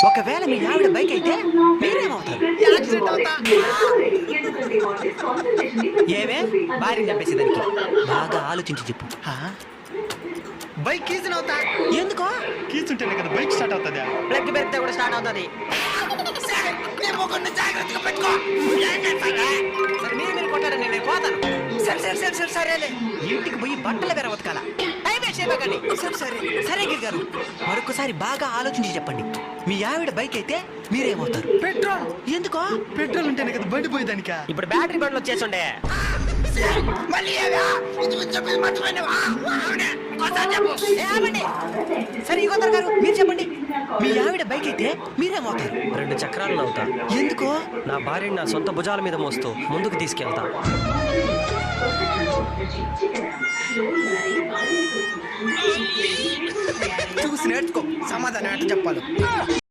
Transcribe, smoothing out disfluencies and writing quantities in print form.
ఒకవేళ మీ ఆవిడ బైక్ అయితే మీరేమవుతారు? యాక్సిడెంట్ అవుతా. ఏవే భార్య చంపేసేదానికి బాగా ఆలోచించి చెప్పు. బైక్ కీసిన అవుతా. ఎందుకో? కీచుంటేనే కదా బైక్ స్టార్ట్ అవుతుంది. ప్లగ్ పెడితే కూడా స్టార్ట్ అవుతుంది. జాగ్రత్తగా పెట్టుకో. సరే మీరు కొట్టారని నేను పోతాను. సరేలే ఇంటికి పోయి బట్టలు వేరే ఉతకాల. టైం వేస్ట్ చేయకండి. సరే గిరి గారు, మరొకసారి బాగా ఆలోచించి చెప్పండి. మీ ఆవిడ బైక్ అయితే మీరేమవుతారు? పెట్రోల్. ఎందుకో? పెట్రోల్ ఉంటేనే కదా బండి పోయేదానిక. ఇప్పుడు బ్యాటరీ బండ్లు వచ్చేస్తుండే. సరే యుగంధర్ గారు మీరు చెప్పండి. మీ ఆవిడ బైక్ అయితే మీరేమవుతారు? 2 చక్రాలను అవుతా. ఎందుకో? నా భార్యని నా సొంత భుజాల మీద మోస్తూ ముందుకు తీసుకెళ్తా. చూసి నేర్చుకో, సమాధానం ఏంటో చెప్పాలి.